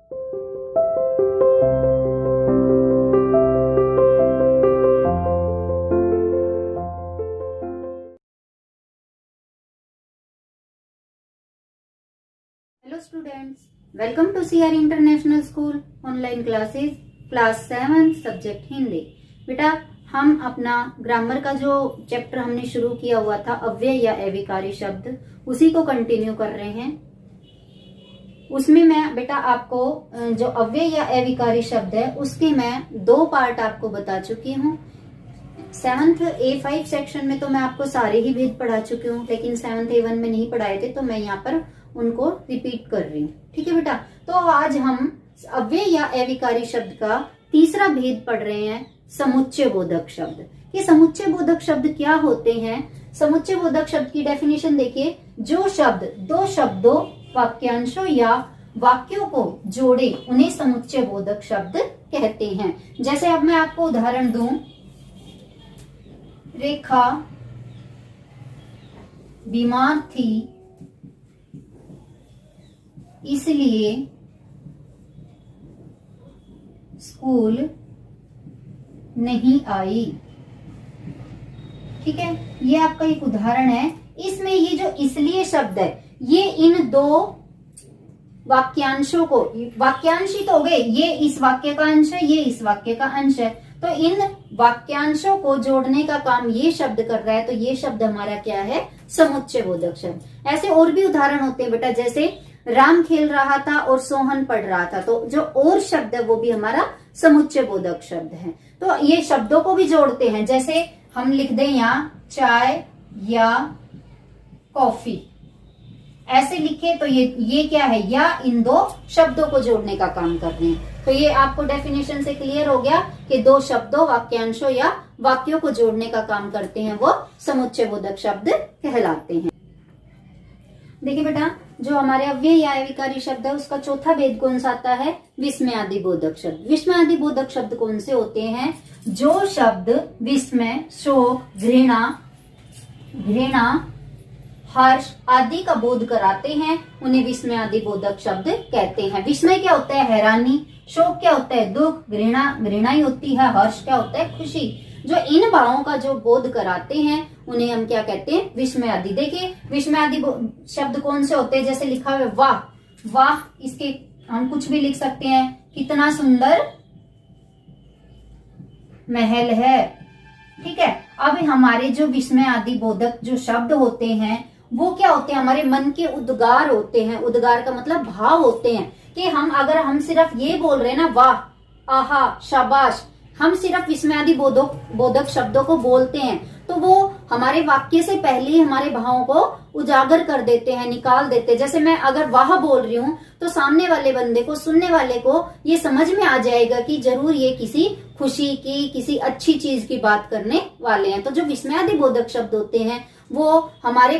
Hello students, welcome to CR international school online classes class 7 subject Hindi. बेटा, हम अपना grammar का जो चैप्टर हमने शुरू किया हुआ था अव्यय या अविकारी शब्द, उसी को कंटिन्यू कर रहे हैं। उसमें मैं बेटा आपको जो अव्यय या अविकारी शब्द है उसके मैं 2 पार्ट आपको बता चुकी हूँ। 7th A5 सेक्शन में तो मैं आपको सारे ही भेद पढ़ा चुकी हूँ, लेकिन 7th A1 में नहीं पढ़ाए थे, तो मैं यहाँ पर उनको रिपीट कर रही हूँ। ठीक है बेटा, तो आज हम अव्यय या अविकारी शब्द का तीसरा भेद पढ़ रहे हैं, समुच्चय बोधक शब्द। ये समुच्चय बोधक शब्द क्या होते हैं? समुच्चय बोधक शब्द की डेफिनेशन देखिए, जो शब्द 2 शब्दों, वाक्यांशों या वाक्यों को जोड़े उन्हें समुच्चय बोधक शब्द कहते हैं। जैसे अब मैं आपको उदाहरण दूं, रेखा बीमार थी इसलिए स्कूल नहीं आई। ठीक है, ये आपका एक उदाहरण है। इसमें ये जो इसलिए शब्द है, ये इन 2 वाक्यांशों को, वाक्यांश ही तो हो गए, ये इस वाक्य का अंश है, ये इस वाक्य का अंश है, तो इन वाक्यांशों को जोड़ने का काम ये शब्द कर रहा है, तो ये शब्द हमारा क्या है? समुच्चय बोधक शब्द। ऐसे और भी उदाहरण होते हैं बेटा, जैसे राम खेल रहा था और सोहन पढ़ रहा था, तो जो और शब्द है वो भी हमारा समुच्चय बोधक शब्द है। तो ये शब्दों को भी जोड़ते हैं, जैसे हम लिख दें यहाँ चाय या कॉफी, ऐसे लिखे तो ये क्या है? या इन 2 शब्दों को जोड़ने का काम कर रहे हैं। तो ये आपको डेफिनेशन से क्लियर हो गया कि 2 शब्दों, वाक्यांशों या वाक्यों को जोड़ने का काम करते हैं, वो समुच्चय बोधक शब्द कहलाते हैं। देखिए बेटा, जो हमारे अव्यय या अविकारी शब्द है उसका चौथा भेद कौन सा आता है? विस्मयादि बोधक शब्द। विस्मयादि बोधक शब्द कौन से होते हैं? जो शब्द विस्मय, शोक, घृणा, हर्ष आदि का बोध कराते हैं, उन्हें विस्मयादि बोधक शब्द कहते हैं। विस्मय क्या होता है? हैरानी। शोक क्या होता है? दुख। घृणा ही होती है। हर्ष क्या होता है? खुशी। जो इन भावों का जो बोध कराते हैं उन्हें हम क्या कहते हैं? विस्मयादि। देखिए, विस्मयादि शब्द कौन से होते हैं? जैसे लिखा हुआ है वाह। वाह, इसके हम कुछ भी लिख सकते हैं, कितना सुंदर महल है। ठीक है, अब हमारे जो विस्मयादि बोधक जो शब्द होते हैं वो क्या होते हैं? हमारे मन के उद्गार होते हैं। उद्गार का मतलब भाव होते हैं कि अगर हम सिर्फ ये बोल रहे हैं ना, वाह, आहा, शाबाश, हम सिर्फ विस्मयादि बोधक शब्दों को बोलते हैं, तो वो हमारे वाक्य से पहले ही हमारे भावों को उजागर कर देते हैं, निकाल देते हैं। जैसे मैं अगर वाह बोल रही हूँ तो सामने वाले बंदे को, सुनने वाले को ये समझ में आ जाएगा कि जरूर ये किसी खुशी की, किसी अच्छी चीज की बात करने वाले हैं। तो जो विस्मयादि बोधक शब्द होते हैं वो हमारे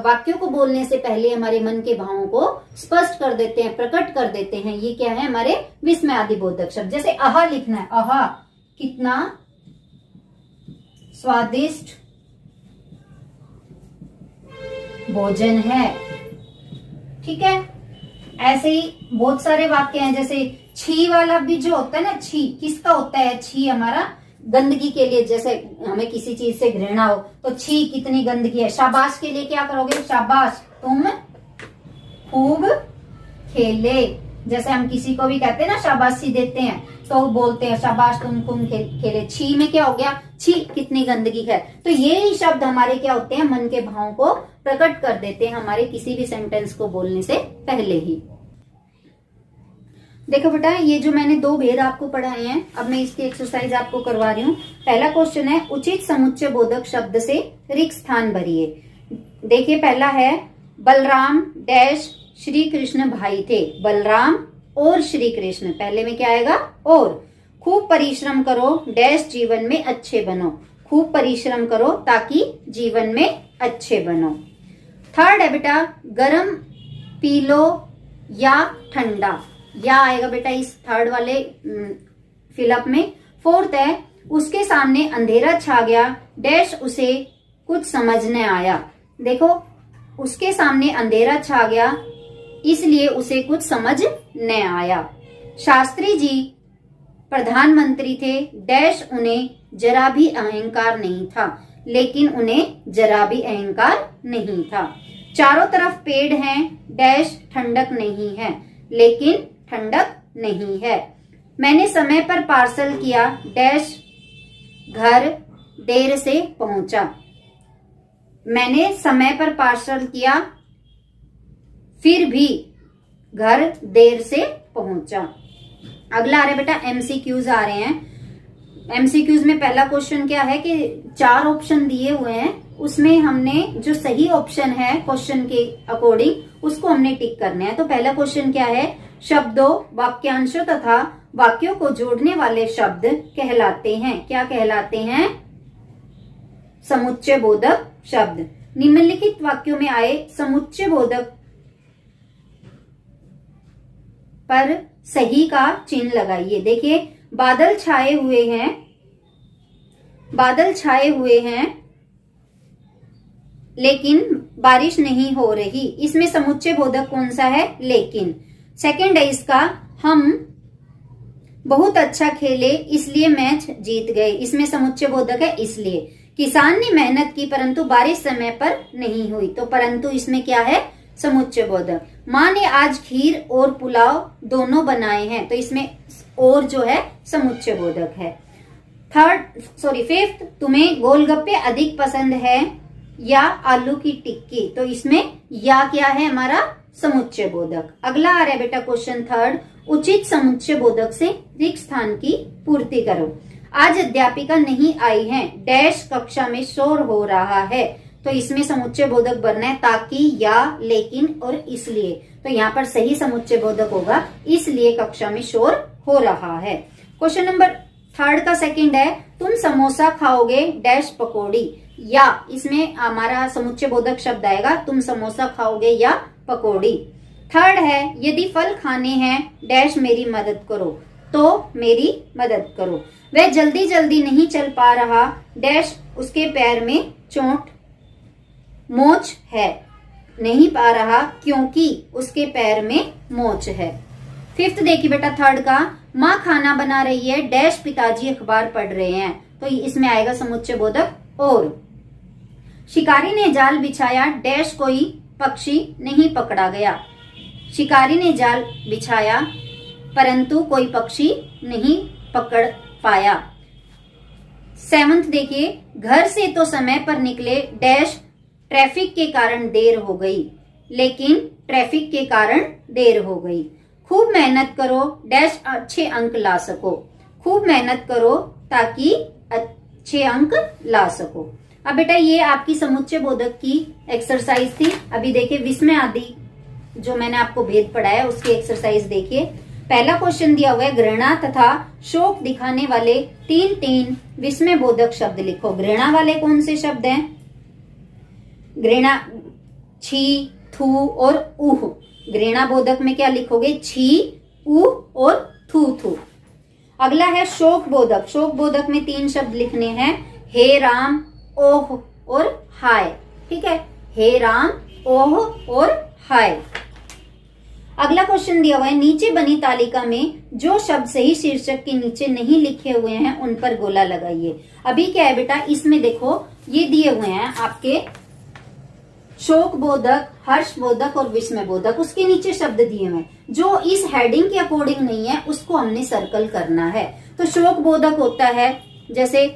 वाक्यों को बोलने से पहले हमारे मन के भावों को स्पष्ट कर देते हैं, प्रकट कर देते हैं। ये क्या है? हमारे विस्मयादि बोधक शब्द। जैसे आहा लिखना है, आहा, कितना स्वादिष्ट भोजन है। ठीक है, ऐसे ही बहुत सारे वाक्य हैं। जैसे छी वाला भी जो होता है ना, छी किसका होता है? छी हमारा गंदगी के लिए, जैसे हमें किसी चीज से घृणा हो तो छी, कितनी गंदगी है। शाबाश के लिए क्या करोगे? शाबाश, तुम खूब खेले। जैसे हम किसी को भी कहते हैं ना, शाबाशी देते हैं, तो बोलते हैं शाबाश तुम खूब खेले। छी में क्या हो गया? छी, कितनी गंदगी है। तो ये ही शब्द हमारे क्या होते हैं? मन के भावों को प्रकट कर देते हैं हमारे किसी भी सेंटेंस को बोलने से पहले ही। देखो बेटा, ये जो मैंने 2 भेद आपको पढ़ाए हैं, अब मैं इसकी एक्सरसाइज आपको करवा रही हूँ। पहला क्वेश्चन है, उचित समुच्चय बोधक शब्द से रिक्त स्थान भरिए। देखिए, पहला है, बलराम डैश श्री कृष्ण भाई थे। बलराम और श्री कृष्ण, पहले में क्या आएगा? और। खूब परिश्रम करो डैश जीवन में अच्छे बनो। खूब परिश्रम करो ताकि जीवन में अच्छे बनो। थर्ड है बेटा, गरम पी लो या ठंडा। या आएगा बेटा इस थर्ड वाले फिलअप में। फोर्थ है, उसके सामने अंधेरा छा गया डैश उसे कुछ समझ न आया। देखो, उसके सामने अंधेरा छा गया इसलिए उसे कुछ समझ न आया। शास्त्री जी प्रधानमंत्री थे, डैश उन्हें जरा भी अहंकार नहीं था, लेकिन उन्हें जरा भी अहंकार नहीं था। चारों तरफ पेड़ हैं, डैश ठंडक नहीं है, लेकिन ठंडक नहीं है। मैंने समय पर पार्सल किया, डैश घर देर से पहुंचा। मैंने समय पर पार्सल किया, फिर भी घर देर से पहुंचा। अगला आ रहा है बेटा एमसीक्यूज आ रहे हैं। एमसीक्यूज में पहला क्वेश्चन क्या है कि 4 ऑप्शन दिए हुए हैं, उसमें हमने जो सही ऑप्शन है क्वेश्चन के अकॉर्डिंग उसको हमने टिक करना है। तो पहला क्वेश्चन क्या है, शब्दों, वाक्यांशों तथा वाक्यों को जोड़ने वाले शब्द कहलाते हैं, क्या कहलाते हैं? समुच्चय बोधक शब्द। निम्नलिखित वाक्यों में आए समुच्चय बोधक पर सही का चिन्ह लगाइए। देखिए बादल छाए हुए हैं, बादल छाए हुए हैं लेकिन बारिश नहीं हो रही, इसमें समुच्चय बोधक कौन सा है? लेकिन। सेकंड है इसका, हम बहुत अच्छा खेले इसलिए मैच जीत गए, इसमें समुच्चय बोधक है इसलिए। किसान ने मेहनत की परंतु बारिश समय पर नहीं हुई, तो परंतु इसमें क्या है? समुच्चय बोधक। माँ ने आज खीर और पुलाव दोनों बनाए हैं, तो इसमें और जो है समुच्चय बोधक है। फिफ्थ, तुम्हें गोलगप्पे अधिक पसंद है या आलू की टिक्की, तो इसमें या क्या है हमारा? समुच्चय बोधक। अगला आ रहा है बेटा क्वेश्चन थर्ड, उचित समुच्चय बोधक से रिक्त स्थान की पूर्ति करो। आज अध्यापिका नहीं आई है, डैश कक्षा में शोर हो रहा है, तो इसमें समुच्चय बोधक बनना है ताकि, या, लेकिन और इसलिए। तो यहाँ पर सही समुच्चय बोधक होगा इसलिए कक्षा में शोर हो रहा है। क्वेश्चन नंबर थर्ड का सेकंड है, तुम समोसा खाओगे डैश पकौड़ी, या इसमें हमारा समुच्चय बोधक शब्द आएगा तुम समोसा खाओगे या पकौड़ी। थर्ड है, यदि फल खाने हैं डैश मेरी मदद करो, तो मेरी मदद करो। वह जल्दी जल्दी नहीं चल पा रहा, डैश उसके पैर में चोट मोच है, नहीं पा रहा क्योंकि उसके पैर में मोच है। फिफ्थ देखिए बेटा थर्ड का, माँ खाना बना रही है डैश पिताजी अखबार पढ़ रहे हैं, तो इसमें आएगा समुच्चय बोधक और। शिकारी ने जाल बिछाया डैश कोई पक्षी नहीं पकड़ा गया, शिकारी ने जाल बिछाया परंतु कोई पक्षी नहीं पकड़ पाया। सेवंथ देखिए, घर से तो समय पर निकले डैश ट्रैफिक के कारण देर हो गई, लेकिन ट्रैफिक के कारण देर हो गई। खूब मेहनत करो डैश अच्छे अंक ला सको, खूब मेहनत करो ताकि अच्छे अंक ला सको। अब बेटा ये आपकी समुच्चय बोधक की एक्सरसाइज थी। अभी देखिए विस्मय आदि जो मैंने आपको भेद पढ़ाया उसकी एक्सरसाइज देखिए। पहला क्वेश्चन दिया हुआ है, घृणा तथा शोक दिखाने वाले 3 विस्मय बोधक शब्द लिखो। घृणा वाले कौन से शब्द हैं? घृणा, छी, थू और उह। घृणा बोधक में क्या लिखोगे? छी, उह और थू थू। अगला है शोक बोधक। शोक बोधक में 3 शब्द लिखने हैं, हे राम, ओह और हाय। ठीक है, हे राम, ओह और हाय। अगला क्वेश्चन दिया हुआ है, नीचे बनी तालिका में जो शब्द सही शीर्षक के नीचे नहीं लिखे हुए हैं उन पर गोला लगाइए। अभी क्या है बेटा, इसमें देखो ये दिए हुए हैं आपके शोक बोधक, हर्ष बोधक और विस्मय बोधक, उसके नीचे शब्द दिए हुए हैं जो इस हेडिंग के अकॉर्डिंग नहीं है उसको हमने सर्कल करना है। तो शोक बोधक होता है जैसे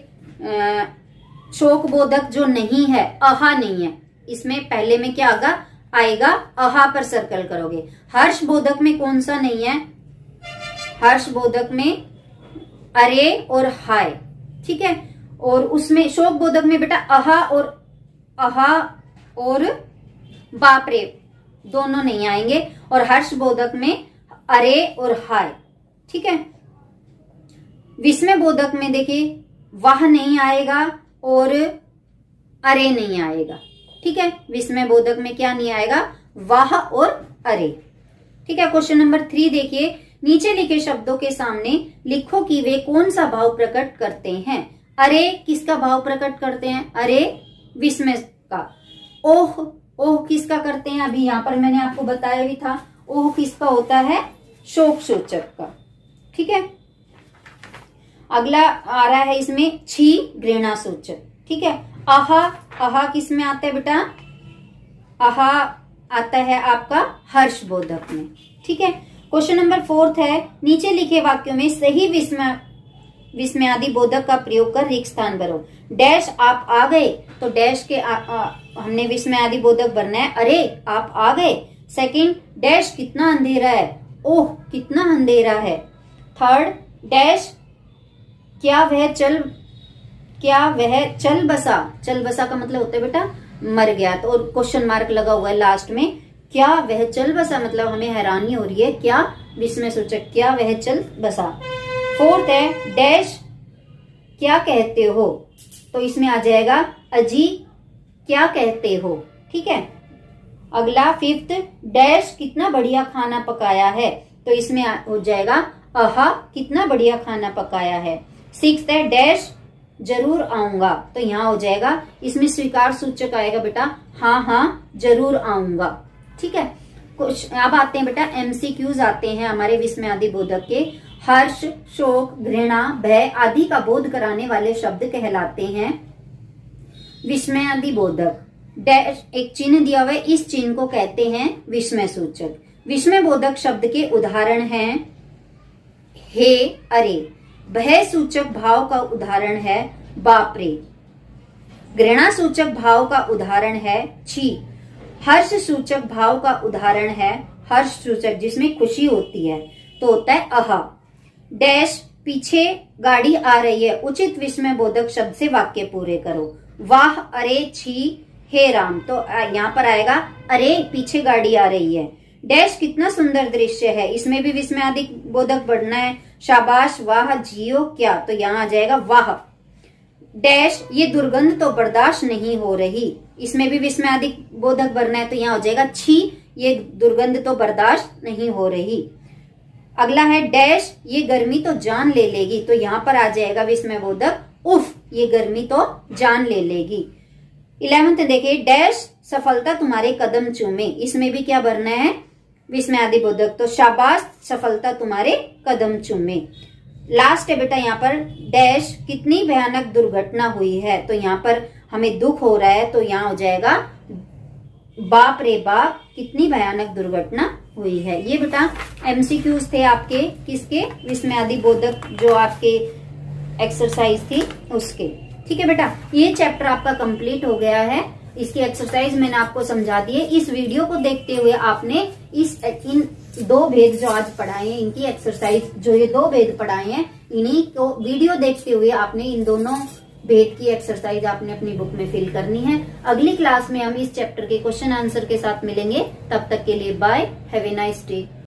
शोक बोधक जो नहीं है, अहा नहीं है, इसमें पहले में क्या आएगा? अहा पर सर्कल करोगे। हर्ष बोधक में कौन सा नहीं है? हर्ष बोधक में अरे और हाय। ठीक है, और उसमें शोक बोधक में बेटा अहा और बाप रे दोनों नहीं आएंगे, और हर्ष बोधक में अरे और हाय। ठीक है, विस्मय बोधक में देखिए वाह नहीं आएगा और अरे नहीं आएगा। ठीक है, विस्मय बोधक में क्या नहीं आएगा? वाह और अरे। ठीक है, क्वेश्चन नंबर 3 देखिए, नीचे लिखे शब्दों के सामने लिखो कि वे कौन सा भाव प्रकट करते हैं। अरे किसका भाव प्रकट करते हैं? अरे विस्मय का। ओह किसका करते हैं? अभी यहाँ पर मैंने आपको बताया भी था, ओह किसका होता है? शोक सूचक का। ठीक है। अगला आ रहा है इसमें छी घृणा सूचक, ठीक है। आहा, आहा किस में आता है बेटा? आहा आता है आपका हर्षबोधक में, ठीक है। क्वेश्चन नंबर 4 है, नीचे लिखे वाक्यों में सही विस्मयादि बोधक का प्रयोग कर रिक्त स्थान भरो। डैश आप आ गए, तो डैश के हमने विस्मयादि बोधक भरना है, अरे आप आ गए। सेकंड, डैश कितना अंधेरा है, ओह कितना अंधेरा है। थर्ड, डैश क्या वह चल बसा, चल बसा का मतलब होता है बेटा मर गया, तो और क्वेश्चन मार्क लगा हुआ है लास्ट में, क्या वह चल बसा मतलब हमें हैरानी हो रही है, क्या विस्मय सूचक, क्या वह चल बसा। फोर्थ है, डैश क्या कहते हो, तो इसमें आ जाएगा अजी क्या कहते हो, ठीक है। अगला फिफ्थ, डैश कितना बढ़िया खाना पकाया है, तो इसमें हो जाएगा आहा कितना बढ़िया खाना पकाया है। सिक्स्थ है, डैश जरूर आऊंगा, तो यहाँ हो जाएगा, इसमें स्वीकार सूचक आएगा बेटा हाँ हाँ जरूर आऊंगा, ठीक है। कुछ अब आते हैं बेटा एमसीक्यूज आते हैं हमारे विस्मयादि बोधक के। हर्ष, शोक, घृणा, भय आदि का बोध कराने वाले शब्द कहलाते हैं विस्मयादि बोधक। डैश एक चिन्ह दिया हुआ है, इस चिन्ह को कहते हैं विस्मय सूचक। विस्मय बोधक शब्द के उदाहरण हैं हे, अरे। भय सूचक भाव का उदाहरण है बाप रे। घृणा सूचक भाव का उदाहरण है छी। हर्ष सूचक भाव का उदाहरण है हर्ष सूचक जिसमें खुशी होती है, तो होता है आहा। डैश पीछे गाड़ी आ रही है, उचित विस्मय बोधक शब्द से वाक्य पूरे करो। वाह, अरे, छी, हे राम, तो यहाँ पर आएगा अरे पीछे गाड़ी आ रही है। डैश कितना सुंदर दृश्य है, इसमें भी विस्मयादि बोधक बढ़ना है। शाबाश, वाह, जियो क्या, तो यहाँ आ जाएगा वाह। डैश ये दुर्गंध तो बर्दाश्त नहीं हो रही, इसमें भी विस्मयादि बोधक भरना है, तो यहाँ हो जाएगा छी ये दुर्गंध तो बर्दाश्त नहीं हो रही। अगला है डैश ये गर्मी तो जान ले लेगी, तो यहाँ पर आ जाएगा विस्मय बोधक उफ ये गर्मी तो जान ले लेगी। 11th देखिए, डैश सफलता तुम्हारे कदम चूमे, इसमें भी क्या भरना है विस्मयादि बोधक, तो शाबाश सफलता तुम्हारे कदम चूमे। लास्ट है बेटा यहाँ पर डैश कितनी भयानक दुर्घटना हुई है, तो यहाँ पर हमें दुख हो रहा है, तो यहाँ हो जाएगा बाप रे बाप कितनी भयानक दुर्घटना हुई है। ये बेटा एमसीक्यूज थे आपके किसके विस्मयादि बोधक जो आपके एक्सरसाइज थी उसके, ठीक है बेटा। ये चैप्टर आपका कंप्लीट हो गया है, इसकी एक्सरसाइज मैंने आपको समझा दी है। इस वीडियो को देखते हुए आपने इन 2 भेद जो आज पढ़ाए हैं इनकी एक्सरसाइज, जो ये 2 भेद पढ़ाए हैं इन्हीं को वीडियो देखते हुए आपने इन दोनों भेद की एक्सरसाइज आपने अपनी बुक में फिल करनी है। अगली क्लास में हम इस चैप्टर के क्वेश्चन आंसर के साथ मिलेंगे, तब तक के लिए bye, have a nice day.